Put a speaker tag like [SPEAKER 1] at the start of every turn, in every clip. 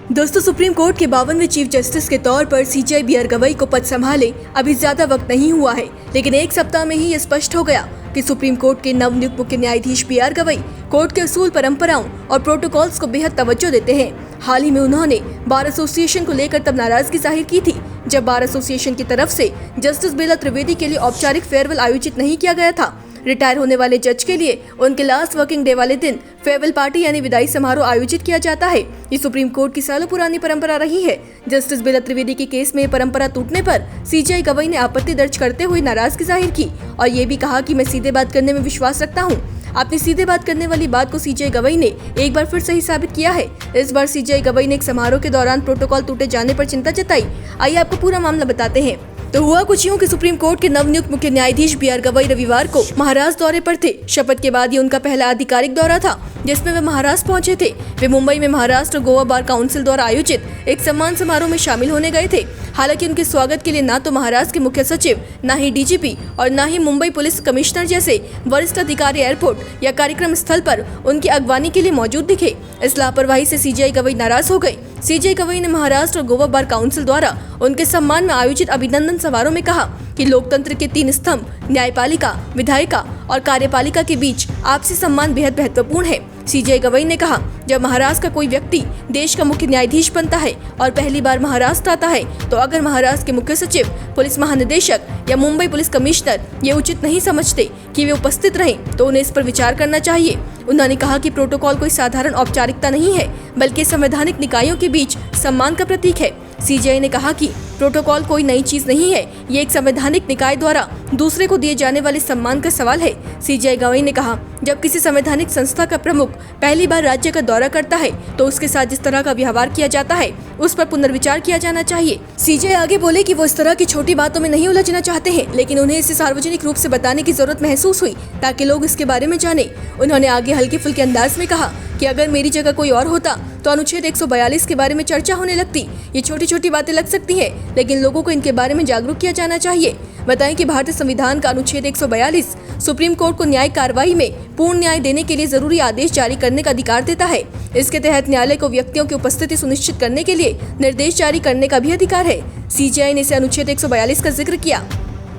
[SPEAKER 1] दोस्तों, supreme court के 52वें chief justice के तौर पर सीजेआई बी.आर. गवई को पद संभाले अभी ज्यादा वक्त नहीं हुआ है, लेकिन एक सप्ताह में ही ये स्पष्ट हो गया कि सुप्रीम कोर्ट के नवनियुक्त मुख्य न्यायाधीश बी.आर. गवई कोर्ट के असूल, परंपराओं और प्रोटोकॉल्स को बेहद तवज्जो देते हैं। हाल ही में उन्होंने बार एसोसिएशन को लेकर तब नाराजगी जाहिर की थी जब बार एसोसिएशन की तरफ से जस्टिस बेला त्रिवेदी के लिए औपचारिक फेयरवेल आयोजित नहीं किया गया था। रिटायर होने वाले जज के लिए उनके लास्ट वर्किंग डे वाले दिन फेयरवेल पार्टी यानी विदाई समारोह आयोजित किया जाता है। ये सुप्रीम कोर्ट की सालों पुरानी परंपरा रही है। जस्टिस बेला त्रिवेदी के केस में परंपरा टूटने पर सीजेआई गवई ने आपत्ति दर्ज करते हुए नाराजगी जाहिर की और ये भी कहा कि मैं सीधे बात करने में विश्वास रखता हूँ। अपनी सीधे बात करने वाली बात को सीजेआई गवई ने एक बार फिर सही साबित किया है। इस बार सीजेआई गवई ने एक समारोह के दौरान प्रोटोकॉल टूटे जाने पर चिंता जताई। आइए आपको पूरा मामला बताते हैं। तो हुआ कुछ यूं कि सुप्रीम कोर्ट के नवनियुक्त मुख्य न्यायाधीश बी.आर. गवई रविवार को महाराष्ट्र दौरे पर थे। शपथ के बाद ये उनका पहला आधिकारिक दौरा था जिसमें वे महाराष्ट्र पहुंचे थे। वे मुंबई में महाराष्ट्र गोवा बार काउंसिल द्वारा आयोजित एक सम्मान समारोह में शामिल होने गए थे। हालांकि उनके स्वागत के लिए न तो महाराष्ट्र के मुख्य सचिव, न ही डीजीपी और न ही मुंबई पुलिस कमिश्नर जैसे वरिष्ठ अधिकारी एयरपोर्ट या कार्यक्रम स्थल पर उनकी अगवानी के लिए मौजूद दिखे। इस लापरवाही से सीजेआई गवई नाराज हो गए। सीजेआई गवई ने महाराष्ट्र और गोवा बार काउंसिल द्वारा उनके सम्मान में आयोजित अभिनंदन समारोह में कहा कि लोकतंत्र के 3 स्तंभ न्यायपालिका, विधायिका और कार्यपालिका के बीच आपसी सम्मान बेहद महत्वपूर्ण है। सीजेआई गवई ने कहा, जब महाराष्ट्र का कोई व्यक्ति देश का मुख्य न्यायाधीश बनता है और पहली बार महाराष्ट्र आता है, तो अगर महाराष्ट्र के मुख्य सचिव, पुलिस महानिदेशक या मुंबई पुलिस कमिश्नर ये उचित नहीं समझते कि वे उपस्थित रहें, तो उन्हें इस पर विचार करना चाहिए। उन्होंने कहा कि प्रोटोकॉल कोई साधारण औपचारिकता नहीं है, बल्कि संवैधानिक निकायों के बीच सम्मान का प्रतीक है। सीजेआई ने कहा कि प्रोटोकॉल कोई नई चीज नहीं है, ये एक संवैधानिक निकाय द्वारा दूसरे को दिए जाने वाले सम्मान का सवाल है। सीजेआई गवई ने कहा, जब किसी संवैधानिक संस्था का प्रमुख पहली बार राज्य का दौरा करता है तो उसके साथ जिस तरह का व्यवहार किया जाता है उस पर पुनर्विचार किया जाना चाहिए। सीजेआई आगे बोले कि वो इस तरह की छोटी बातों में नहीं उलझना चाहते हैं, लेकिन उन्हें इसे सार्वजनिक रूप से बताने की जरूरत महसूस हुई ताकि लोग इसके बारे में जाने। उन्होंने आगे हल्के फुल्के अंदाज में कहा कि अगर मेरी जगह कोई और होता तो अनुच्छेद 142 के बारे में चर्चा होने लगती। ये छोटी छोटी बातें लग सकती हैं, लेकिन लोगों को इनके बारे में जागरूक किया जाना चाहिए। बताएं कि भारतीय संविधान का अनुच्छेद 142 सुप्रीम कोर्ट को न्यायिक कार्रवाई में पूर्ण न्याय देने के लिए जरूरी आदेश जारी करने का अधिकार देता है। इसके तहत न्यायालय को व्यक्तियों की उपस्थिति सुनिश्चित करने के लिए निर्देश जारी करने का भी अधिकार है। सीजेआई ने इसे अनुच्छेद 142 का जिक्र किया।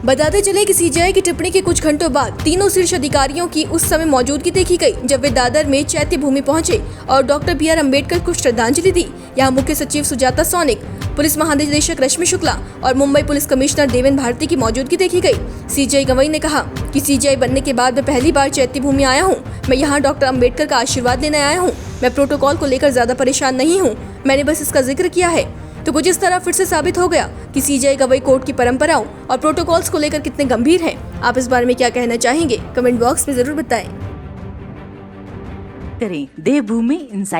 [SPEAKER 1] बताते चले कि सीजेआई की टिप्पणी के कुछ घंटों बाद तीनों शीर्ष अधिकारियों की उस समय मौजूदगी देखी गई जब वे दादर में चैत्य भूमि पहुंचे और डॉक्टर बी.आर. अम्बेडकर को श्रद्धांजलि दी। यहाँ मुख्य सचिव सुजाता सोनिक, पुलिस महानिदेशक रश्मि शुक्ला और मुंबई पुलिस कमिश्नर देवेंद्र भारती की मौजूदगी देखी गई। सीजेआई गवई ने कहा कि सीजेआई बनने के बाद मैं पहली बार चैत्य भूमि आया हूँ। मैं यहाँ डॉक्टर अम्बेडकर का आशीर्वाद लेने आया हूँ। मैं प्रोटोकॉल को लेकर ज्यादा परेशान नहीं हूँ, मैंने बस इसका जिक्र किया है। तो कुछ इस तरह फिर से साबित हो गया कि सीजेआई गवई कोर्ट की परंपराओं और प्रोटोकॉल्स को लेकर कितने गंभीर हैं। आप इस बारे में क्या कहना चाहेंगे? कमेंट बॉक्स में जरूर बताएं।
[SPEAKER 2] करें देवभूमि इंसाइट।